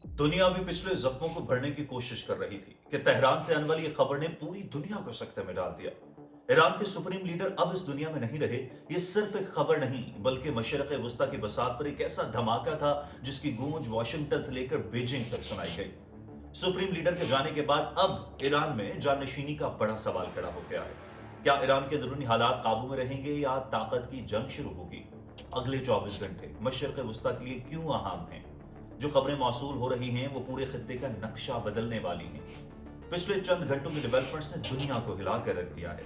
दुनिया भी पिछले जख्मों को भरने की कोशिश कर रही थी कि तेहरान से आने वाली ये खबर ने पूरी दुनिया को सकते में डाल दिया। ईरान के सुप्रीम लीडर अब इस दुनिया में नहीं रहे। ये सिर्फ एक खबर नहीं बल्कि मशरक़ वस्ता की बसात पर एक ऐसा धमाका था जिसकी गूंज वाशिंगटन से लेकर बीजिंग तक सुनाई गई। सुप्रीम लीडर के जाने के बाद अब ईरान में जाननशीनी का बड़ा सवाल खड़ा हो गया है। क्या ईरान के अंदरूनी हालात काबू में रहेंगे या ताकत की जंग शुरू होगी? अगले 24 घंटे मशरक़ वस्ता के लिए क्यों अहम हैं? जो खबरें मौसूल हो रही हैं वो पूरे खित्ते का नक्शा बदलने वाली हैं। पिछले चंद घंटों की डेवलपमेंट्स ने दुनिया को हिला कर रख दिया है।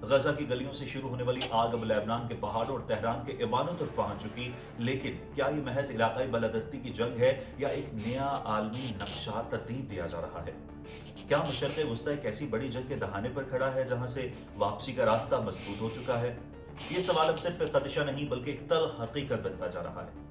गजा की गलियों से शुरू होने वाली आग अब लेबनान के पहाड़ों और तेहरान के ऐवानों तक पहुंच चुकी। लेकिन क्या ये महज इलाकाई बलादस्ती की जंग है या एक नया आलमी नक्शा तरतीब दिया जा रहा है? क्या मशरक़ वस्ता एक ऐसी बड़ी जंग के दहाने पर खड़ा है जहां से वापसी का रास्ता मसदूद हो चुका है? ये सवाल अब सिर्फ एक खदशा नहीं बल्कि एक तल्ख हकीकत बनता जा रहा है।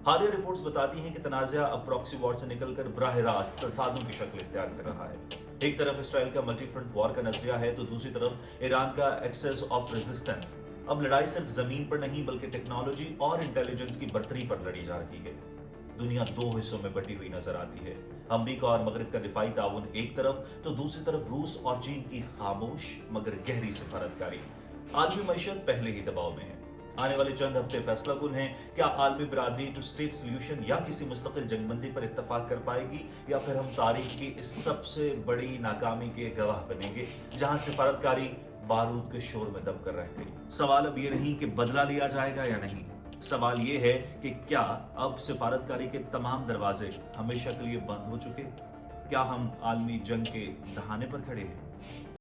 हालिया रिपोर्ट्स बताती हैं कि तनाज़ा अब प्रॉक्सी वॉर से निकलकर बराह रास्त तसादुम की शक्ल इख्तियार कर रहा है। एक तरफ इसराइल का मल्टी फ्रंट वॉर का नजरिया है तो दूसरी तरफ ईरान का एक्सेस ऑफ रेजिस्टेंस। अब लड़ाई सिर्फ जमीन पर नहीं बल्कि टेक्नोलॉजी और इंटेलिजेंस की बर्तरी पर लड़ी जा रही है। दुनिया दो हिस्सों में बटी हुई नजर आती है। अमरीका और मगरब का दिफाई ताउन एक तरफ तो दूसरी तरफ रूस और चीन की खामोश मगर गहरी सिफारतकारी। आलमी मईशत पहले ही दबाव में है। आने वाले चंद हफ्ते फैसला कुन हैं। क्या आलमी बरादरी टू स्टेट सोल्यूशन या किसी मुस्तकिल जंगबंदी पर इत्तफाक कर पाएगी या फिर हम तारीख की इस सबसे बड़ी नाकामी के गवाह बनेंगे जहां सिफारतकारी बारूद के शोर में दब कर रह गई। सवाल अब ये नहीं कि बदला लिया जाएगा या नहीं, सवाल ये है कि क्या अब सिफारतकारी के तमाम दरवाजे हमेशा के लिए बंद हो चुके? क्या हम आलमी जंग के दहाने पर खड़े हैं?